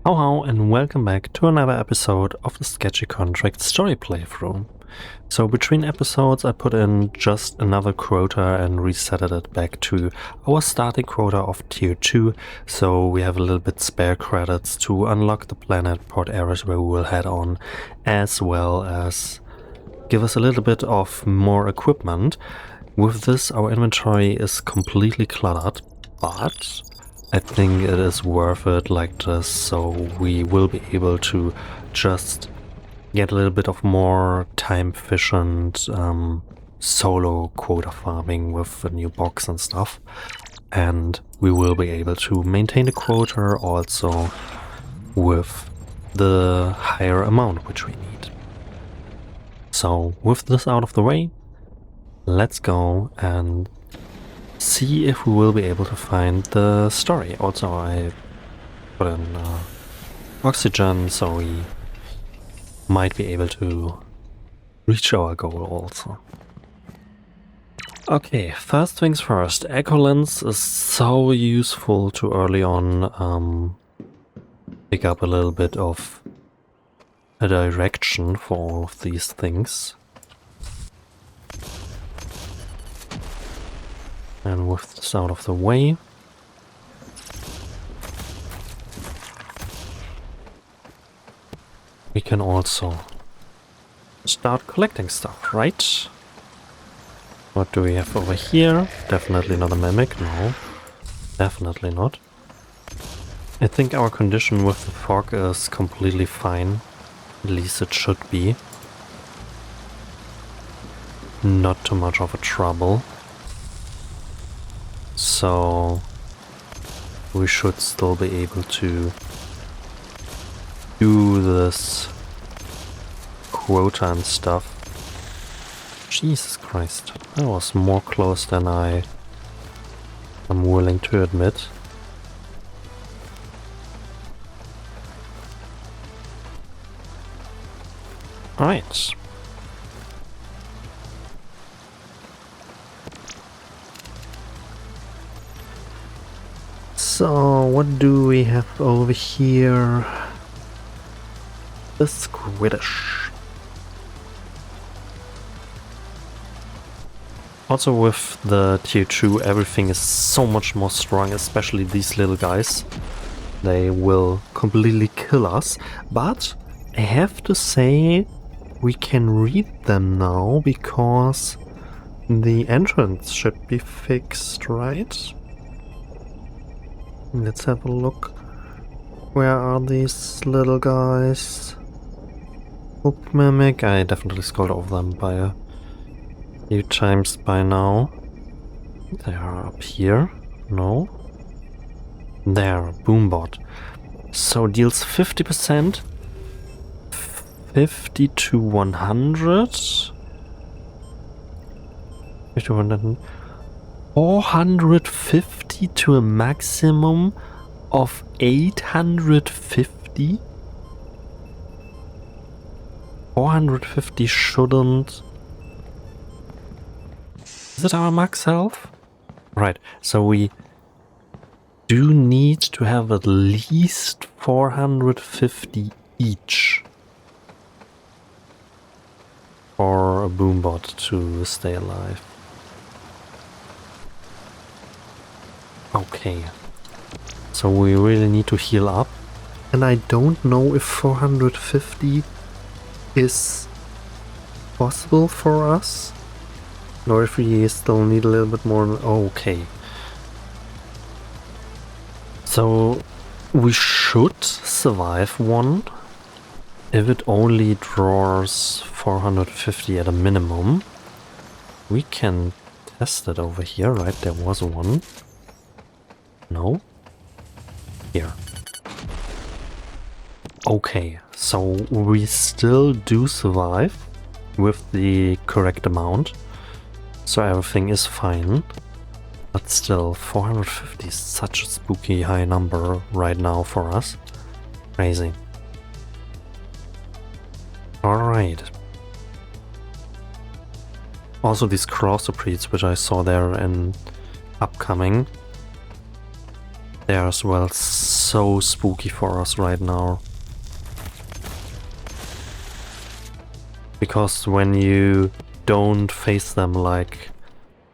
How and welcome back to another episode of the Sketchy Contract story playthrough. So between episodes I put in just another quota and reset it back to our starting quota of tier 2, so we have a little bit spare credits to unlock the planet Port Ares where we will head on, as well as give us a little bit of more equipment. With this our inventory is completely cluttered, but I think it is worth it like this, so we will be able to just get a little bit of more time efficient solo quota farming with the new box and stuff, and we will be able to maintain the quota also with the higher amount which we need. So with this out of the way, let's go and see if we will be able to find the story. Also, I put in oxygen, so we might be able to reach our goal also. Okay, first things first, Echo Lens is so useful to early on pick up a little bit of a direction for all of these things. And with this out of the way, we can also start collecting stuff, right? What do we have over here? Definitely not a mimic, no. Definitely not. I think our condition with the fog is completely fine. At least it should be. Not too much of a trouble. So we should still be able to do this quota and stuff. Jesus Christ, that was more close than I am willing to admit. Alright. So, what do we have over here? The Squiddish. Also with the tier 2 everything is so much more strong, especially these little guys. They will completely kill us, but I have to say we can read them now because the entrance should be fixed, right? Let's have a look. Where are these little guys? Hook Mimic. I definitely scrolled over them by a few times by now. They are up here. No. There, Boombot. So deals 50%. 50 to 100. 50 to 100. 450 to a maximum of 850. 450 shouldn't... Is it our max health? Right, so we do need to have at least 450 each for a Boombot to stay alive. Okay, so we really need to heal up, and I don't know if 450 is possible for us, or if we still need a little bit more. Okay, so we should survive one if it only draws 450 at a minimum. We can test it over here, right? There was one. No? Here. Okay, so we still do survive with the correct amount, so everything is fine, but still 450 is such a spooky high number right now for us. Crazy. Alright. Also these crossbreeds which I saw there in upcoming, they are as well so spooky for us right now. Because when you don't face them like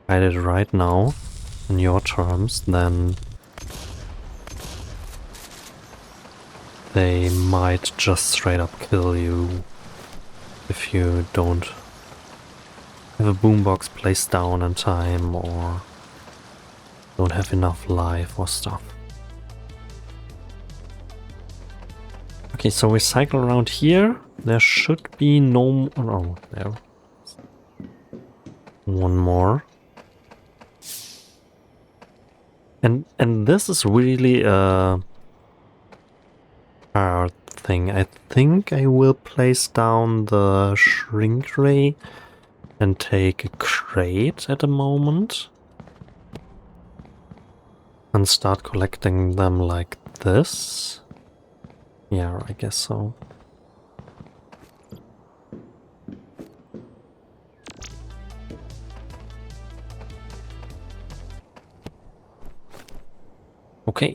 I did right now, in your terms, then they might just straight up kill you if you don't have a boombox placed down in time or don't have enough life or stuff. Okay, so we cycle around here. There should be no... Oh, there. One more. And this is really a hard thing. I think I will place down the shrink ray and take a crate at the moment. And start collecting them like this. Yeah, I guess so. Okay.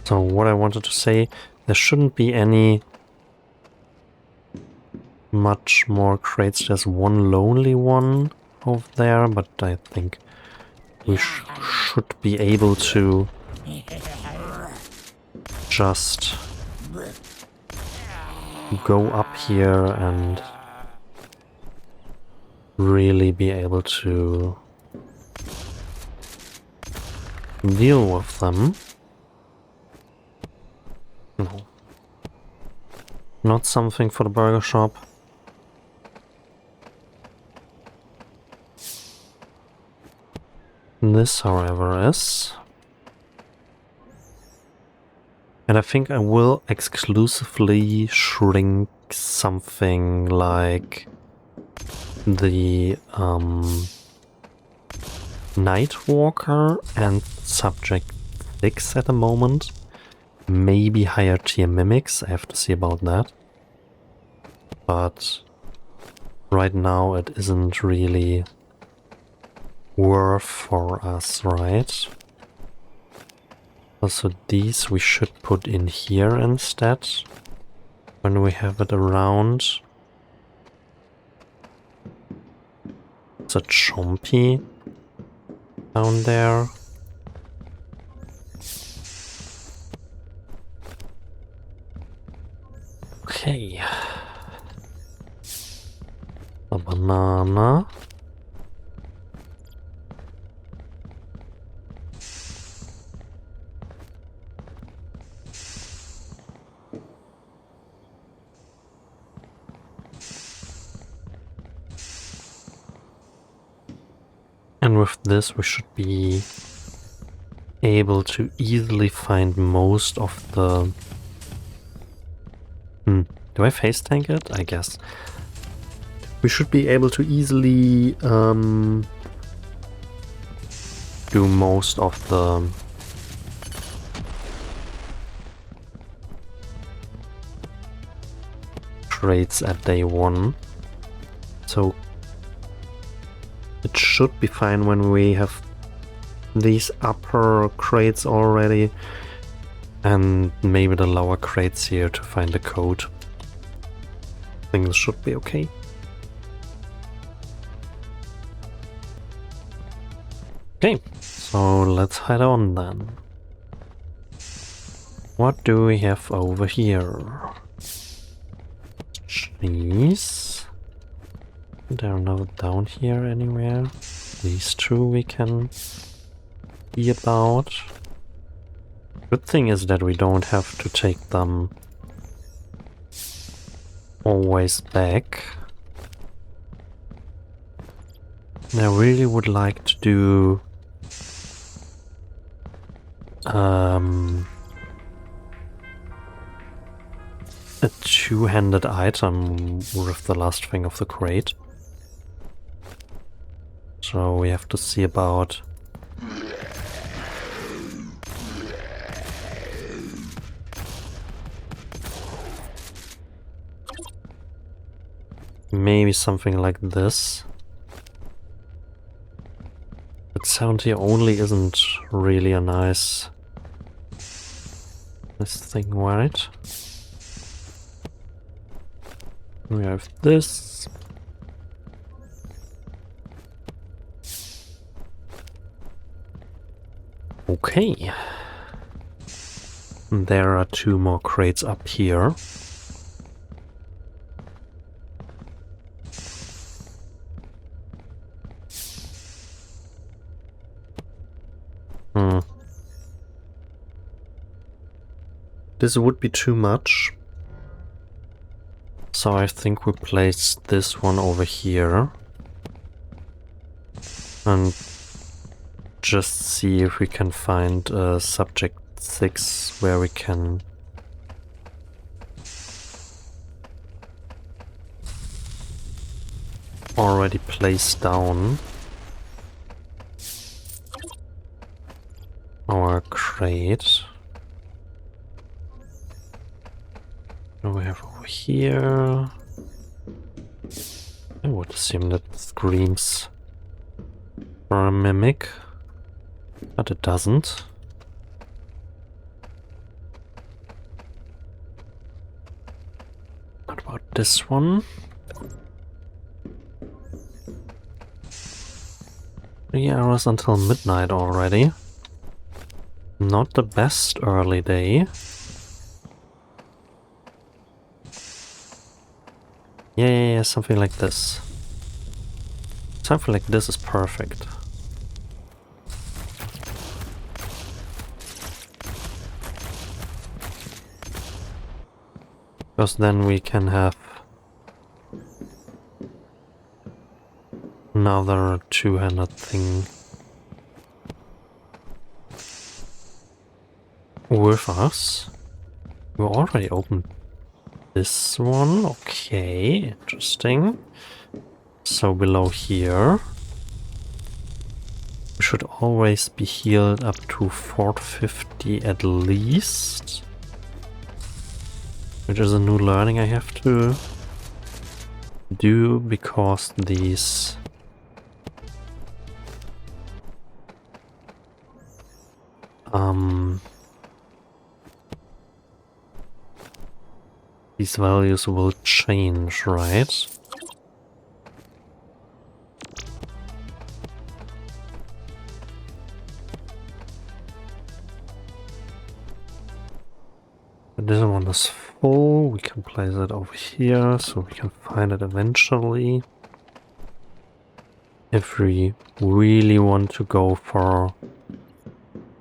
So what I wanted to say, there shouldn't be any much more crates. There's one lonely one over there, but I think we should be able to just go up here and really be able to deal with them. No. Not something for the burger shop. This, however, is. And I think I will exclusively shrink something like the Nightwalker and Subject 6 at the moment. Maybe higher tier mimics, I have to see about that. But right now it isn't really worth for us, right? Also these we should put in here instead when we have it around. It's a chompy down there. Okay. A banana. And with this we should be able to easily find most of the... Do I face tank it? I guess. We should be able to easily do most of the trades at day 1. So it should be fine when we have these upper crates already and maybe the lower crates here to find the code. Things should be okay. Okay, so let's head on then. What do we have over here? Cheese. There are no down here anywhere. These two we can be about. Good thing is that we don't have to take them always back. And I really would like to do a two-handed item with the last thing of the crate. So we have to see about maybe something like this. It sound here only isn't really a nice thing, right? We have this. Okay. There are 2 more crates up here. This would be too much. So I think we place this one over here. And just see if we can find subject 6 where we can already place down our crate. What do we have over here? I would assume that screams for a mimic, but it doesn't. What about this one? 3 hours until midnight already. Not the best early day. Yeah, something like this. Something like this is perfect. Because then we can have another two-handed thing with us. We already opened this one. Okay, interesting. So below here we should always be healed up to 450 at least, which is a new learning I have to do because these values will change, right? This one is full, we can place it over here so we can find it eventually. If we really want to go for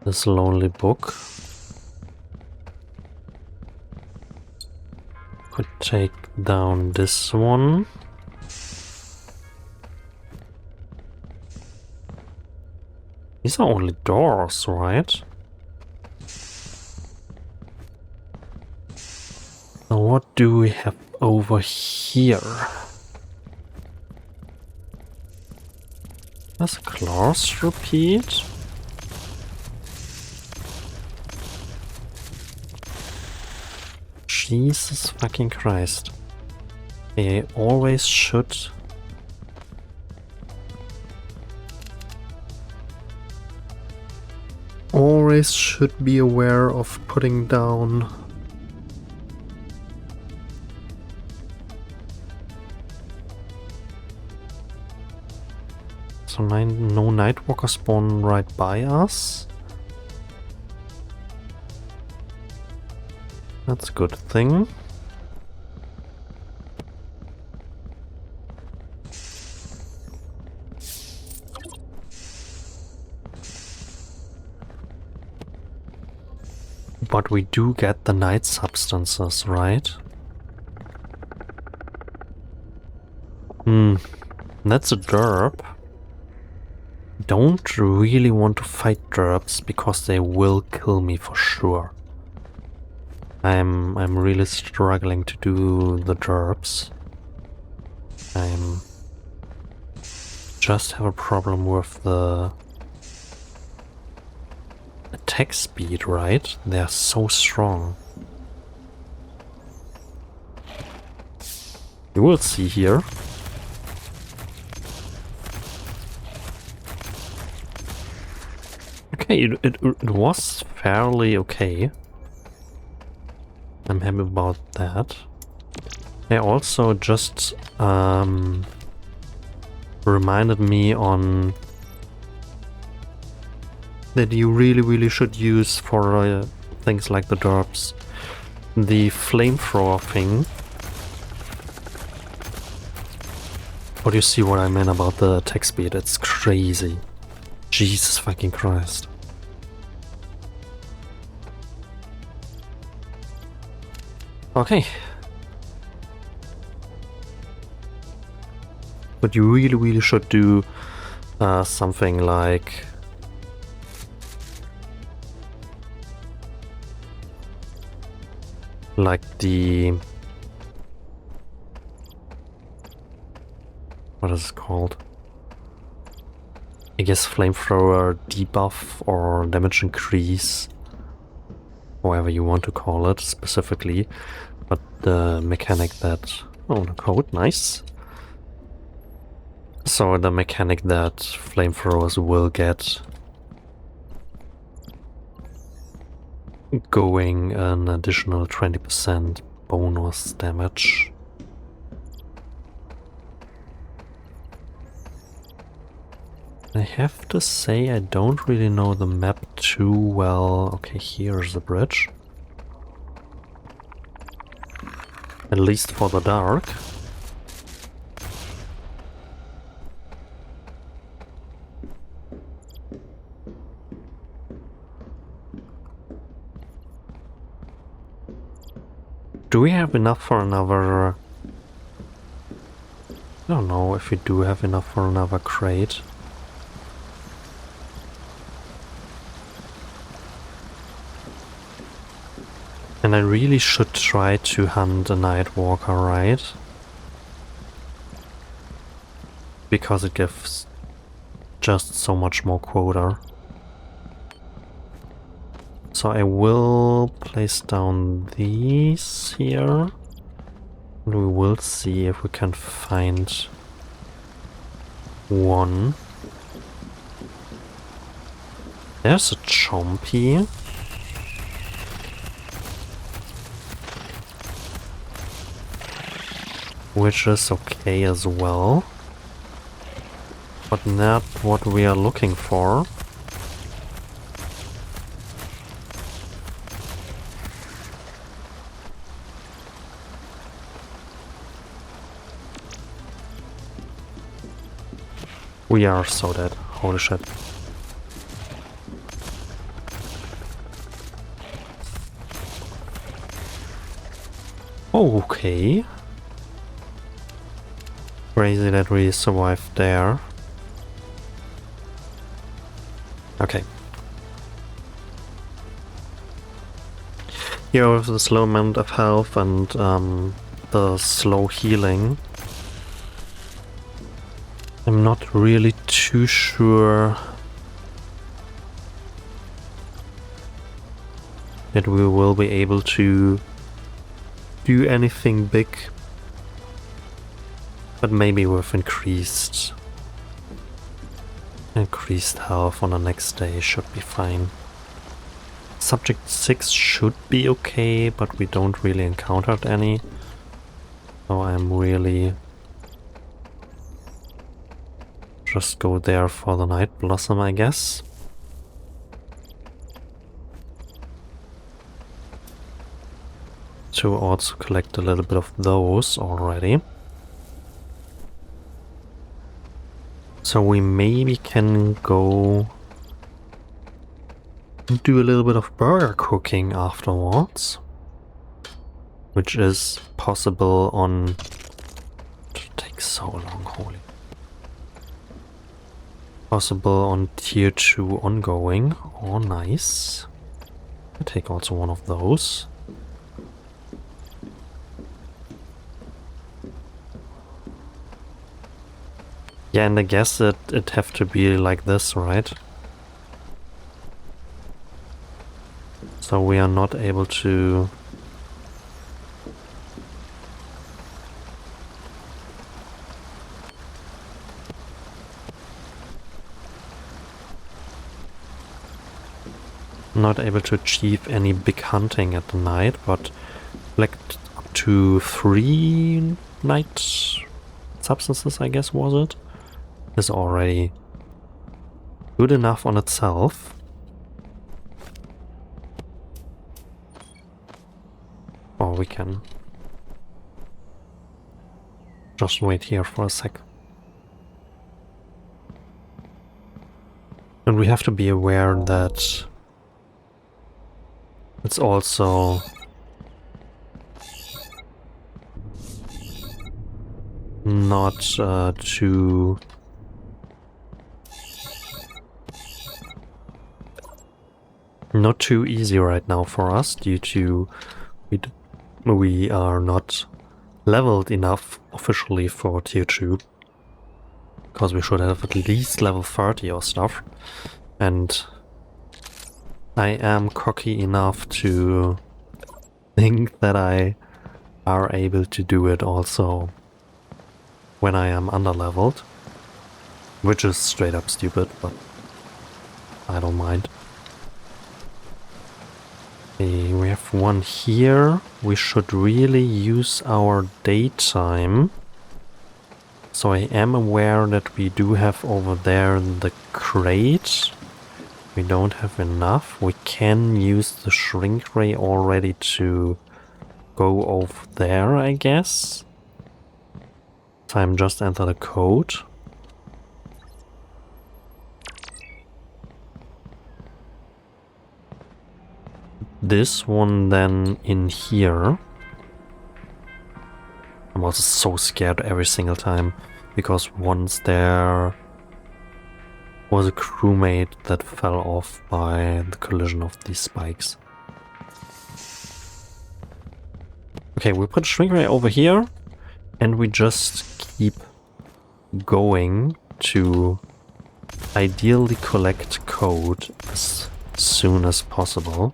this lonely book, could take down this one. These are only doors, right? So what do we have over here? Does claws repeat? Jesus fucking Christ. I always should be aware of putting down so no Nightwalker spawn right by us. That's a good thing. But we do get the night substances, right? That's a derp. Don't really want to fight derps because they will kill me for sure. I'm really struggling to do the derps. I'm just have a problem with the attack speed, right? They're so strong. You will see here. Okay, it was fairly okay. I'm happy about that. They also just reminded me on that you really should use for things like the derps the flamethrower thing. But you see what I mean about the attack speed, it's crazy. Jesus fucking Christ. Okay. But you really should do something like the... what is it called? I guess flamethrower debuff or damage increase, however you want to call it specifically, but the mechanic that... oh, the code, nice. So the mechanic that flamethrowers will get going an additional 20% bonus damage. I have to say I don't really know the map too well. Okay, here's the bridge. At least for the dark. Do we have enough for another... I don't know if we do have enough for another crate. And I really should try to hunt a night walker, right? Because it gives just so much more quota. So I will place down these here. And we will see if we can find one. There's a chompy. Which is okay as well. But not what we are looking for. We are so dead. Holy shit. Okay. Crazy that we survived there. Okay. Here with the slow amount of health and the slow healing. I'm not really too sure that we will be able to do anything big. But maybe with increased health on the next day should be fine. Subject 6 should be okay, but we don't really encounter any. So I'm really just go there for the Night Blossom, I guess. To also collect a little bit of those already. So we maybe can go do a little bit of burger cooking afterwards. Which is possible on... it takes so long, holy. Possible on tier 2 ongoing. Oh, nice. I take also one of those. Yeah, and I guess it'd have to be like this, right? So we are not able to... not able to achieve any big hunting at the night, but collect up to 3 night substances, I guess, was it? Is already good enough on itself. Or we can just wait here for a sec. And we have to be aware that it's also not too easy right now for us due to we are not leveled enough officially for tier 2, because we should have at least level 30 or stuff, and I am cocky enough to think that I are able to do it also when I am under-leveled, which is straight up stupid, but I don't mind. Okay, we have one here. We should really use our daytime. So I am aware that we do have over there the crate. We don't have enough. We can use the shrink ray already to go over there, I guess. Time just enter the code. This one then in here. I'm also so scared every single time, because once there was a crewmate that fell off by the collision of these spikes. Okay, we put shrink ray over here, and we just keep going to ideally collect code as soon as possible.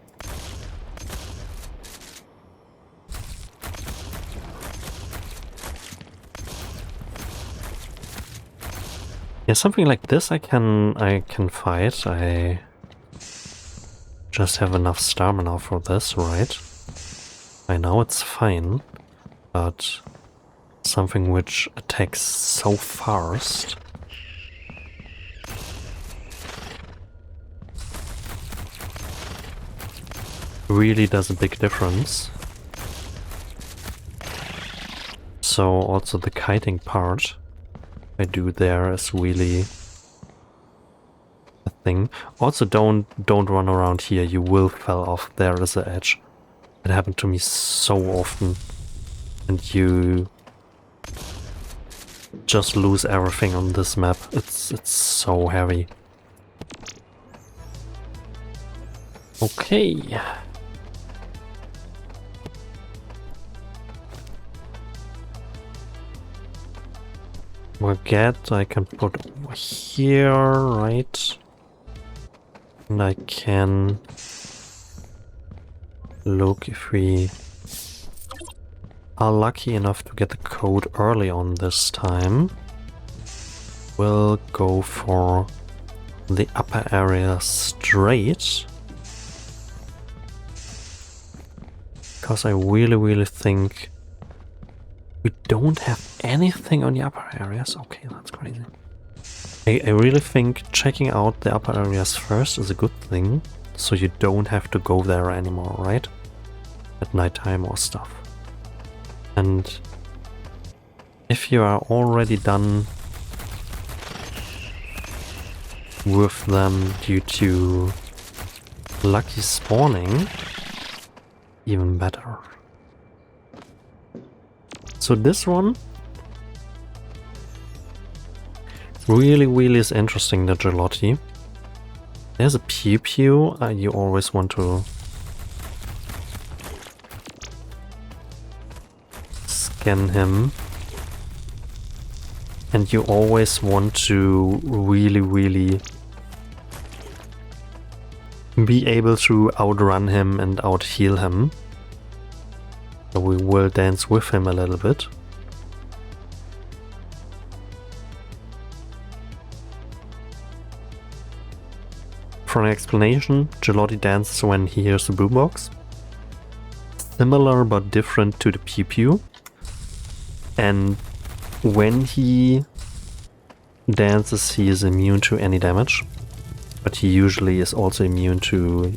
Yeah, something like this I can fight. I just have enough stamina for this, right? I know it's fine, but something which attacks so fast really does a big difference. So also the kiting part I do there is really a thing. Also don't run around here, you will fall off. There is an edge. It happened to me so often, and you just lose everything on this map. It's so heavy. Okay. Baguette I can put over here, right? And I can look if we are lucky enough to get the code early on this time. We'll go for the upper area straight, because I really think we don't have anything on the upper areas. Okay, that's crazy. I really think checking out the upper areas first is a good thing, so you don't have to go there anymore, right? At nighttime or stuff. And if you are already done with them due to lucky spawning, even better. So this one really is interesting, the Gelotti. There's a Pew Pew, you always want to scan him. And you always want to really be able to outrun him and out-heal him. So we will dance with him a little bit. For for an explanation, Gelotti dances when he hears the boombox. Similar but different to the Pew Pew. And when he dances, he is immune to any damage. But he usually is also immune to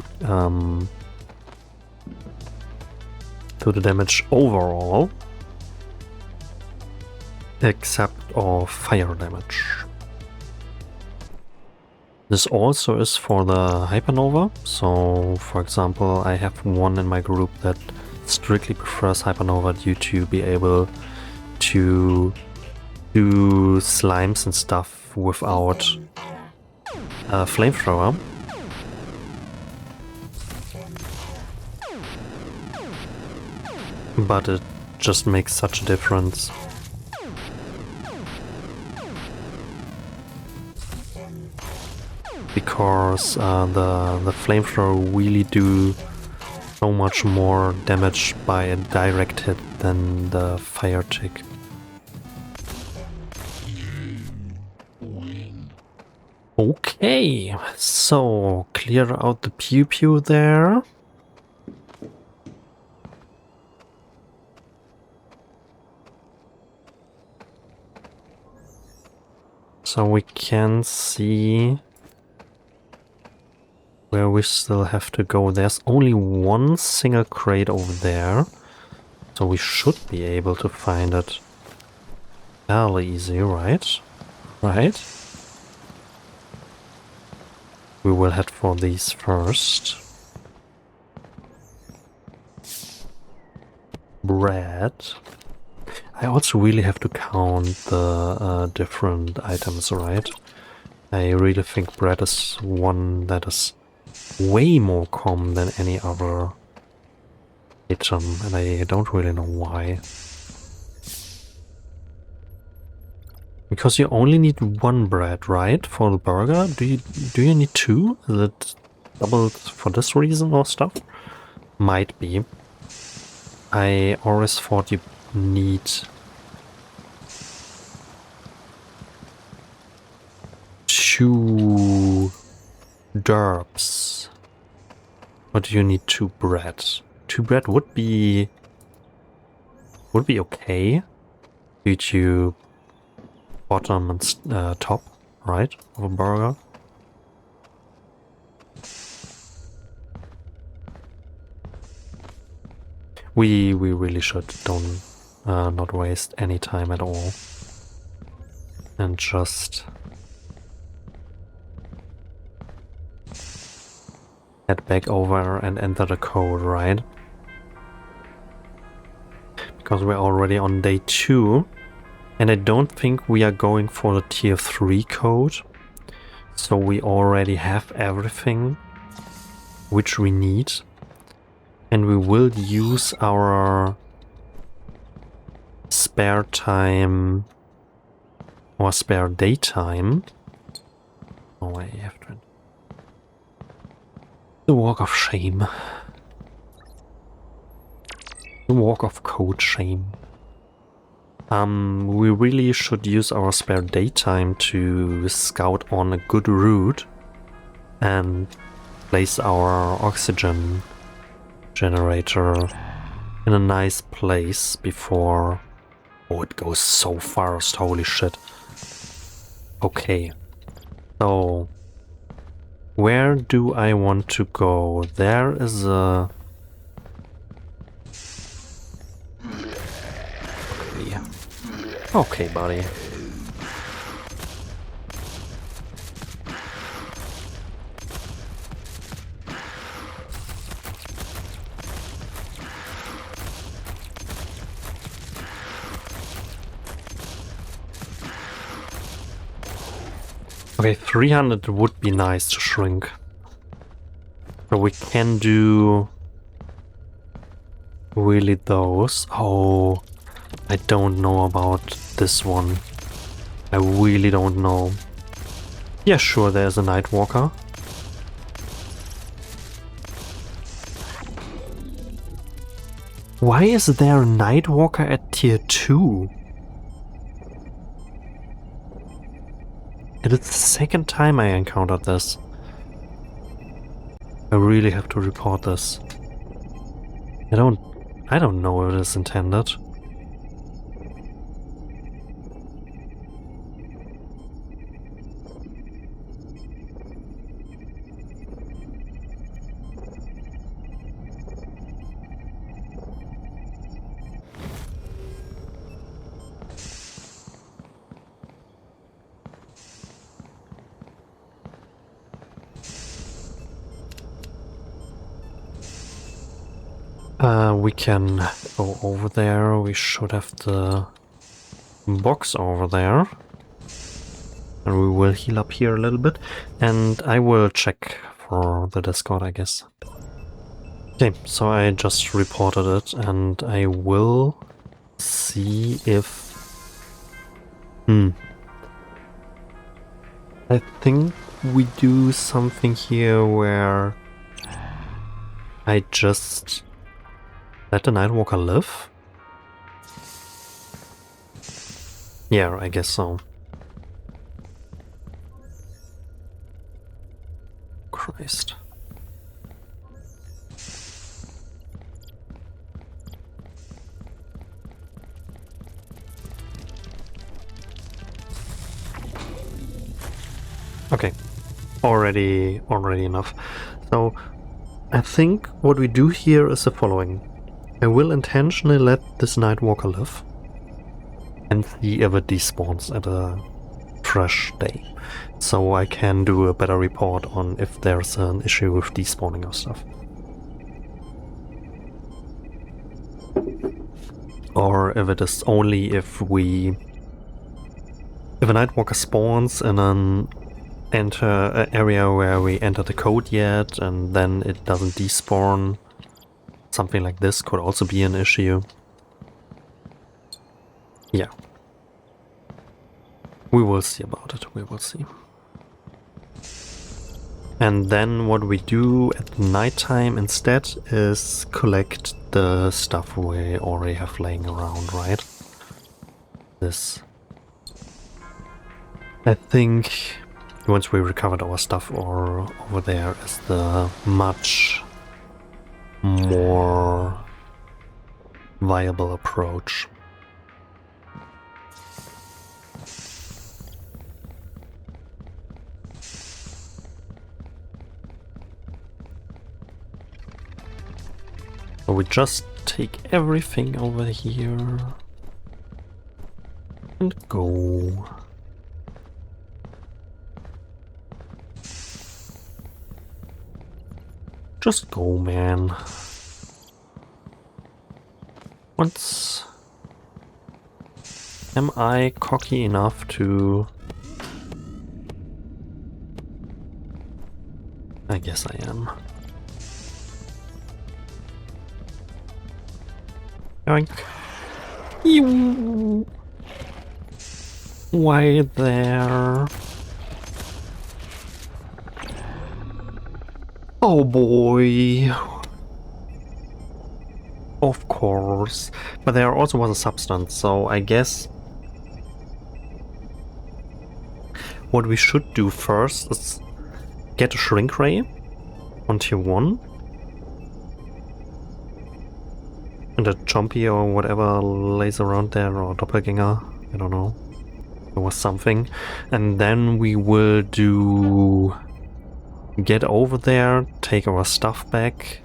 the damage overall. Except of fire damage. This also is for the Hypernova. So, for example, I have one in my group that strictly prefers Hypernova due to be able to do slimes and stuff without a flamethrower. But it just makes such a difference. Because the flamethrower really do so much more damage by a direct hit than the fire tick. Okay, so clear out the Pew Pew there. So we can see where we still have to go. There's only one single crate over there, so we should be able to find it fairly easy, right? Right? We will head for these first. Bread. I also really have to count the different items, right? I really think bread is one that is way more common than any other item, and I don't really know why. Because you only need one bread, right? For the burger? Do you need two? Is it doubled for this reason or stuff? Might be. I always thought you need two derbs. Or do you need two bread? Two bread would be okay due to bottom and top, right, of a burger. We really should don't not waste any time at all and just head back over and enter the code, right? Because we're already on day 2. And I don't think we are going for the tier 3 code. So we already have everything which we need. And we will use our spare time or spare daytime. Oh, I have to. The walk of shame. The walk of code shame. We really should use our spare daytime to scout on a good route and place our oxygen generator in a nice place before... Oh, it goes so fast, holy shit. Okay, so where do I want to go? There is a... Okay, buddy. Okay, 300 would be nice to shrink. So we can do really those. Oh, I don't know about this one. I really don't know. Yeah, sure, there's a Nightwalker. Why is there a Nightwalker at tier 2? It is the second time I encountered this. I really have to report this. I don't know if it is intended. We can go over there. We should have the box over there. And we will heal up here a little bit. And I will check for the Discord, I guess. Okay, so I just reported it and I will see if... I think we do something here where I just let the Nightwalker live? Yeah, I guess so. Christ. Okay, already enough. So I think what we do here is the following. I will intentionally let this Nightwalker live and see if it despawns at a fresh day. So I can do a better report on if there's an issue with despawning of stuff. Or if it is only if a Nightwalker spawns in an area where we enter the code yet and then it doesn't despawn. Something like this could also be an issue. Yeah. We will see about it, we will see. And then what we do at nighttime instead is collect the stuff we already have laying around, right? This. I think once we recovered our stuff over there is the much more viable approach. So we just take everything over here and go. Just go, man. Once... Am I cocky enough to... I guess I am. Yoink. Ew. Why there? Oh boy. Of course. But there also was a substance, so I guess what we should do first is get a shrink ray on tier 1. And a chompy or whatever lays around there, or doppelganger, I don't know. There was something. And then we will do... Get over there, take our stuff back.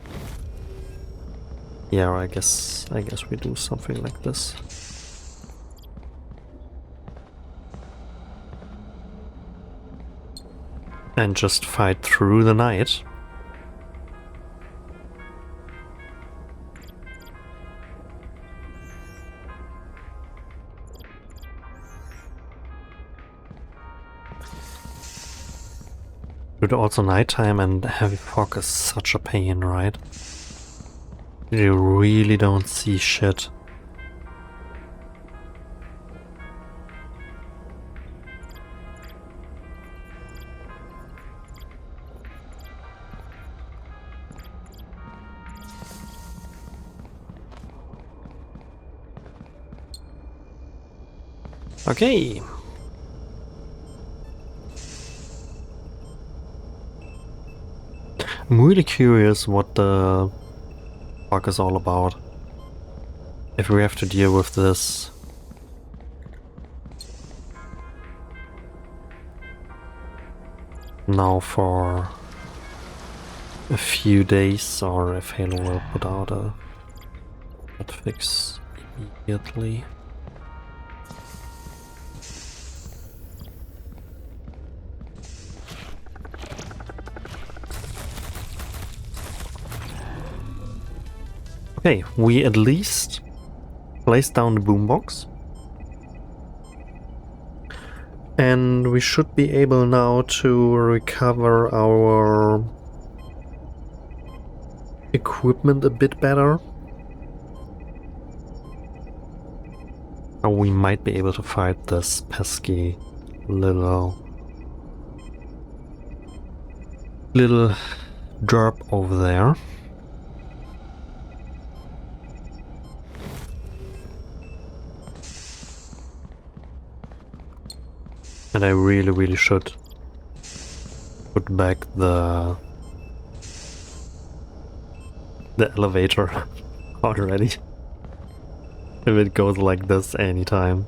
Yeah, I guess we do something like this. And just fight through the night. But also nighttime and heavy fog is such a pain, right? You really don't see shit. Okay. really curious what the fuck is all about. If we have to deal with this. Now for a few days, or if Halo will put out a hotfix immediately. Okay, we at least placed down the boombox. And we should be able now to recover our equipment a bit better. Or we might be able to fight this pesky little derp over there. And I really should put back the elevator already. If it goes like this anytime.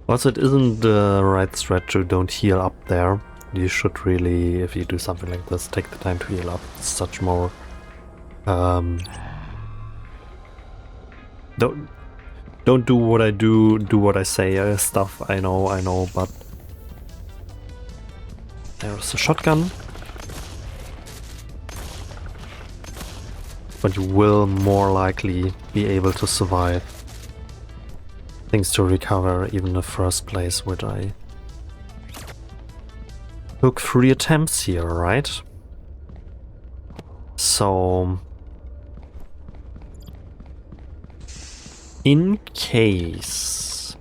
Also, it isn't the right strat to don't heal up there. You should really, if you do something like this, take the time to heal up. It's such more don't do what I do what I say stuff. I know, but there's a shotgun. But you will more likely be able to survive. Things to recover even in the first place, which I took 3 attempts here, right? So in case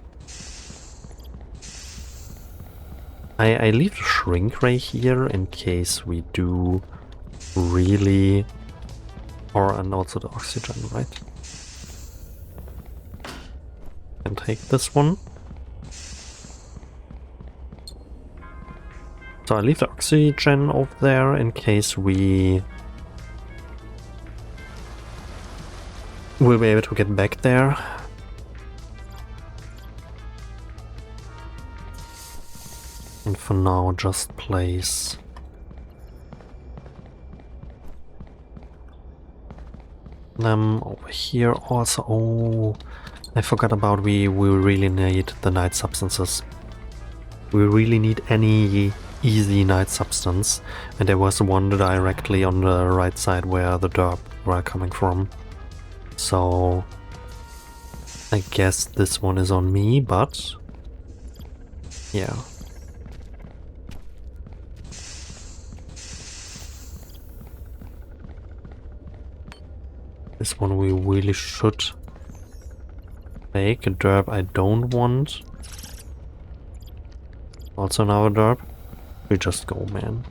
I leave the shrink ray here in case we do really, and also the oxygen, right? And take this one. So I leave the oxygen over there in case we will be able to get back there. And for now, just place them over here also. Oh, I forgot about we really need the night substances. We really need any easy night substance. And there was one directly on the right side where the derp were coming from. So I guess this one is on me, but yeah. This one we really should take. A derp I don't want. Also another derp. We just go, man.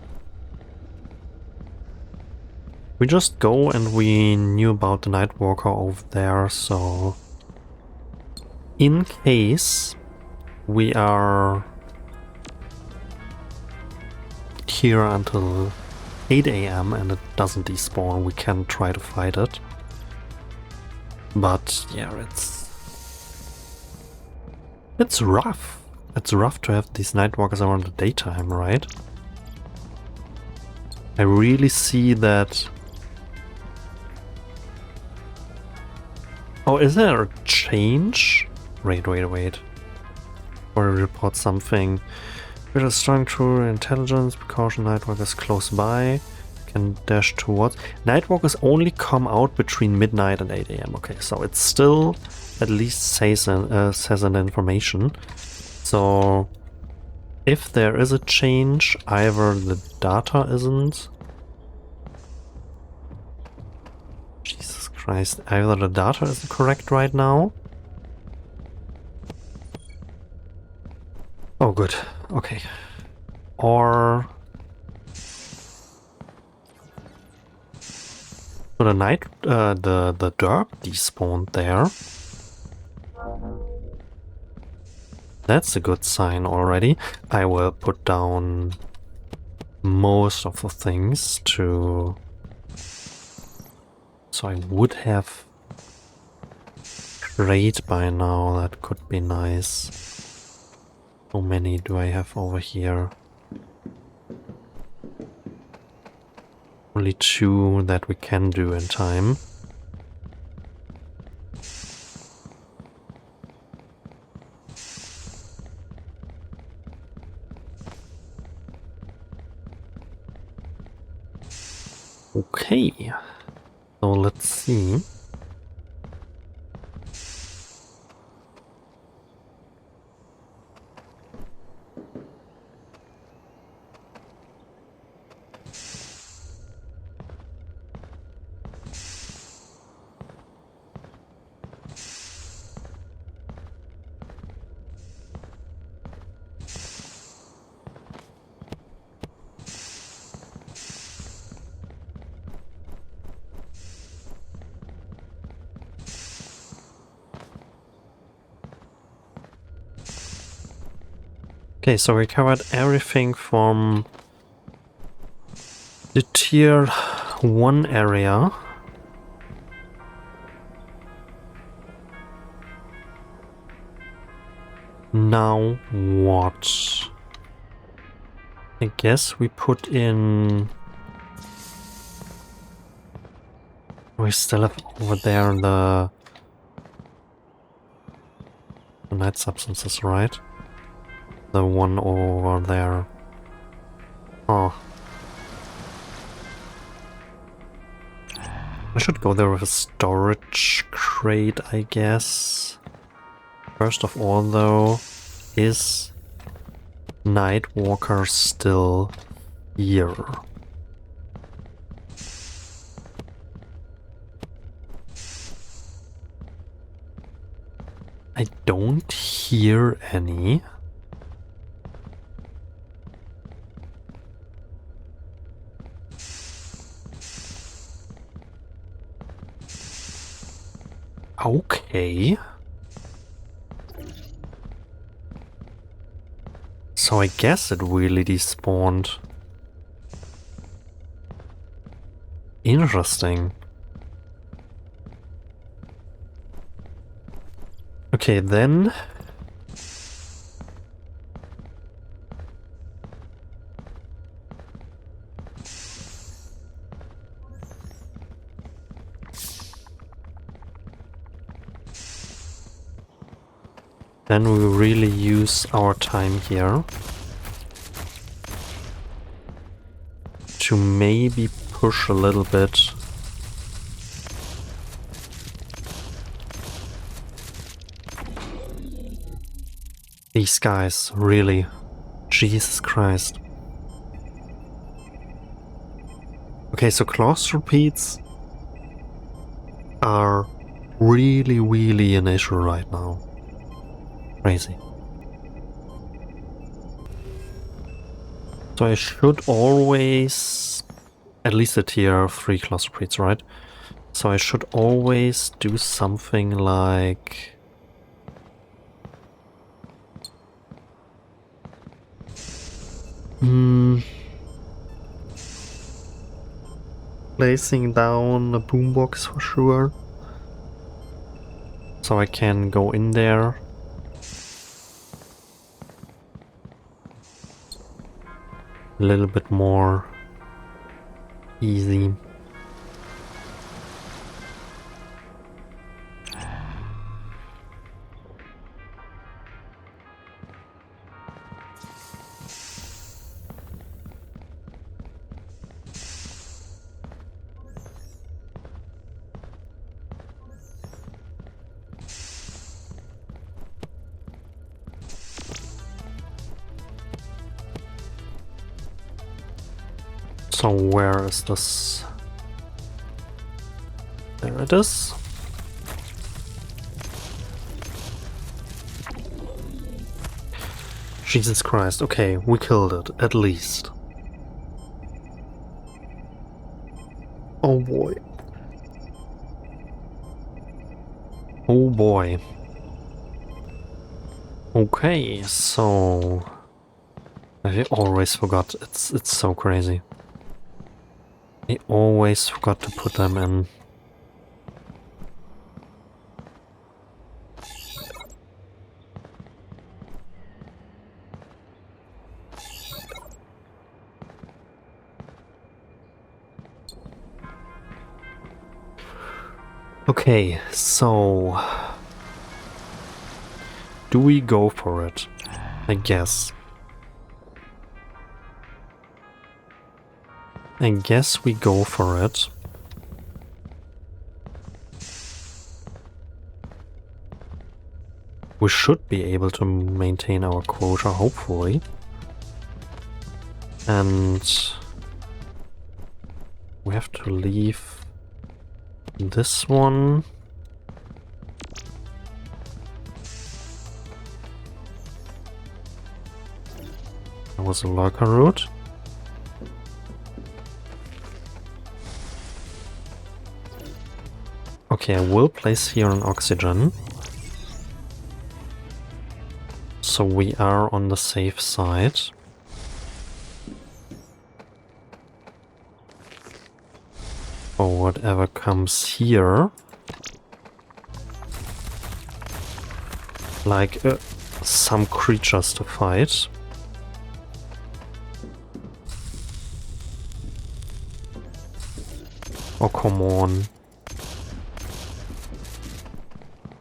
We just go, and we knew about the Nightwalker over there, so in case we are here until 8 AM and it doesn't despawn, we can try to fight it. But yeah, it's rough. It's rough to have these Nightwalkers around the daytime, right? I really see that. Oh, is there a change? Wait. Or report something. With a strong true intelligence, precaution, Nightwalkers close by. Can dash towards. Nightwalkers only come out between midnight and 8 AM. Okay, so it still at least says an information. So if there is a change, either the data isn't. Jesus Christ, either the data isn't correct right now. Oh, good. Okay. Or so the the derp despawned there. That's a good sign already. I will put down most of the things to... So I would have crate by now, that could be nice. How many do I have over here? Only 2 that we can do in time. Okay, so let's see. Okay, so we covered everything from the tier 1 area. Now what? I guess we put in... We still have over there the night substances, right? The one over there. Oh. I should go there with a storage crate, I guess. First of all, though, is Nightwalker still here? I don't hear any. Okay. So I guess it really despawned. Interesting. Okay, then... Then we really use our time here to maybe push a little bit. These guys, really. Jesus Christ. Okay, so claustropedes are really an issue right now. Crazy. So I should always, at least a tier 3 claustropedes, right? So I should always do something like... Placing down a boombox for sure. So I can go in there. A little bit more easy. So where is this? There it is. Jesus Christ, okay, we killed it, at least. Oh boy. Oh boy. Okay, so... I always forgot. It's so crazy. I always forgot to put them in. Okay, so do we go for it? I guess. I guess we go for it. We should be able to maintain our quota, hopefully. And we have to leave this one. That was a lurker route. Okay, I will place here an oxygen. So we are on the safe side. For whatever comes here. Like some creatures to fight. Oh, come on.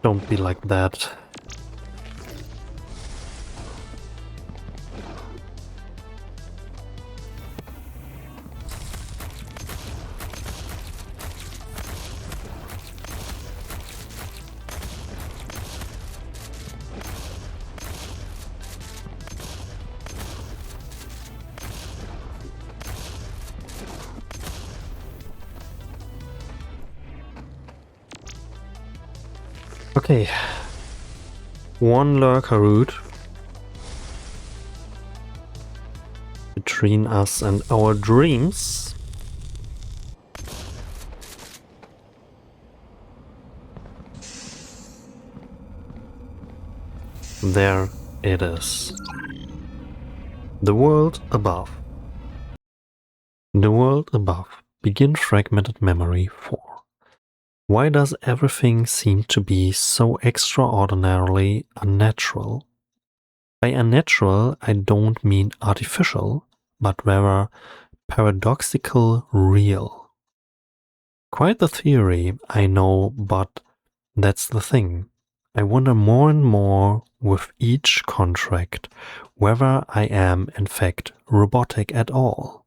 Don't be like that. Okay. One lurker route between us and our dreams. There it is. The world above. The world above. Begin fragmented memory 4. Why does everything seem to be so extraordinarily unnatural? By unnatural, I don't mean artificial, but rather paradoxical real. Quite the theory, I know, but that's the thing. I wonder more and more with each contract whether I am in fact robotic at all.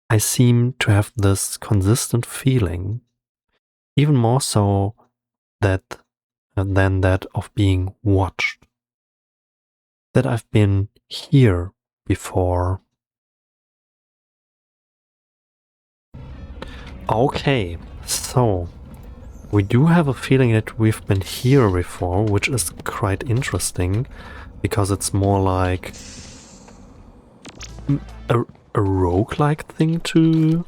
I seem to have this consistent feeling, even more so than that of being watched, that I've been here before. Okay, so we do have a feeling that we've been here before, which is quite interesting, because it's more like a roguelike thing to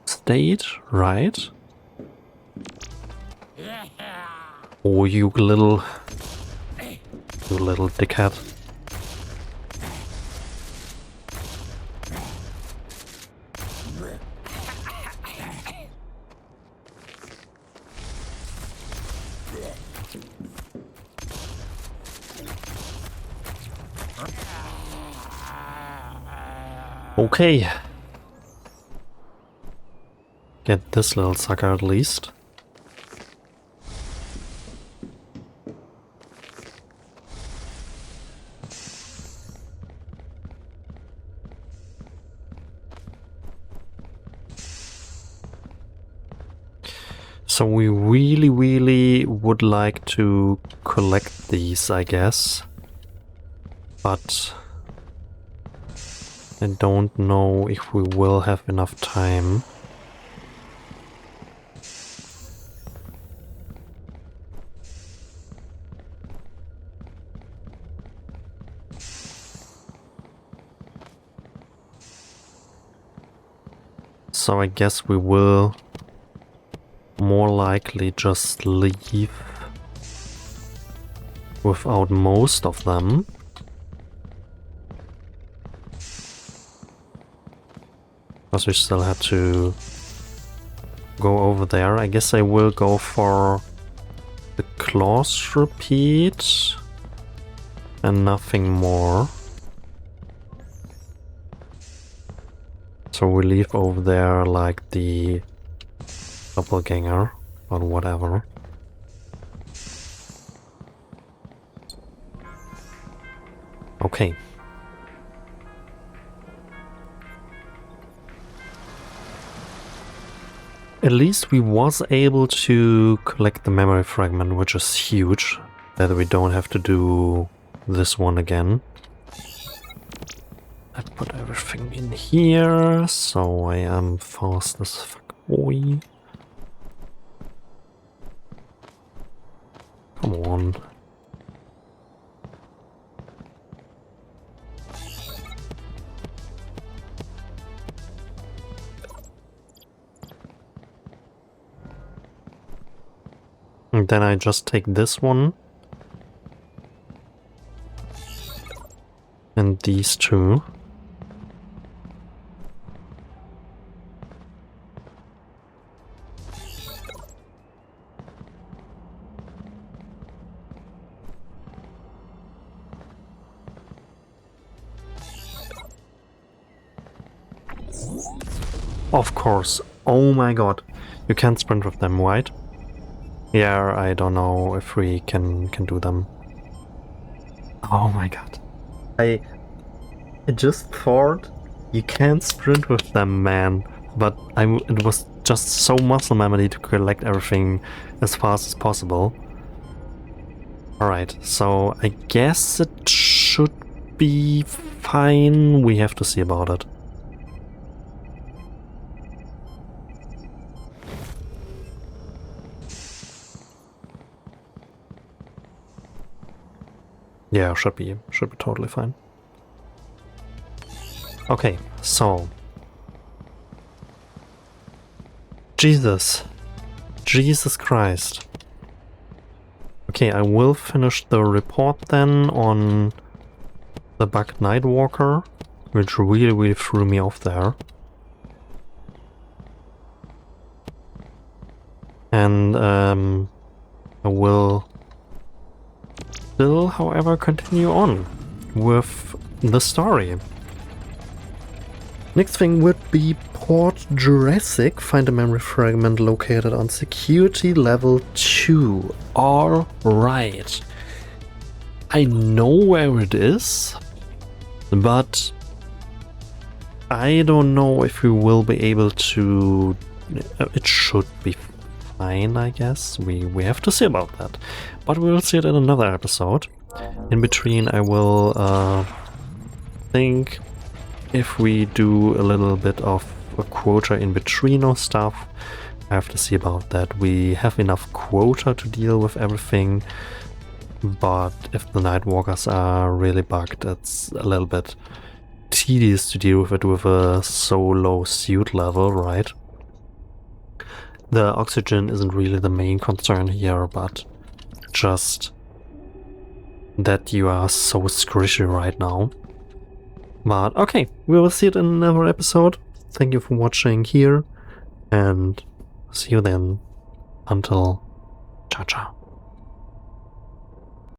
state, right? Oh, you little dickhead. Okay. Get this little sucker at least. So we really would like to collect these, I guess. But I don't know if we will have enough time. So I guess we will more likely just leave without most of them. Because we still had to go over there. I guess I will go for the clause repeat and nothing more. So we leave over there like the doppelganger or whatever. Okay. At least we was able to collect the memory fragment, which is huge, that we don't have to do this one again. I put everything in here, so I am fast as fuck, boy. Come on. And then I just take this one. And these two. Of course. Oh my god. You can't sprint with them, right? Yeah, I don't know if we can do them. Oh my god. I just thought you can't sprint with them, man. But it was just so muscle memory to collect everything as fast as possible. Alright, so I guess it should be fine. We have to see about it. Yeah, should be totally fine. Okay, so Jesus Christ. Okay, I will finish the report then on the bugged Nightwalker, which really threw me off there. And I will still, however, continue on with the story. Next thing would be Port Jurassic. Find a memory fragment located on security level 2. Alright. I know where it is, but I don't know if we will be able to... It should be fine, I guess. We have to see about that. But we'll see it in another episode. In between, I will think if we do a little bit of a quota in between or stuff. I have to see about that. We have enough quota to deal with everything, but if the Nightwalkers are really bugged, it's a little bit tedious to deal with it with a so low suit level, right? The oxygen isn't really the main concern here, but just that you are so squishy right now. But okay, we will see it in another episode. Thank you for watching here, and see you then. Until ciao ciao.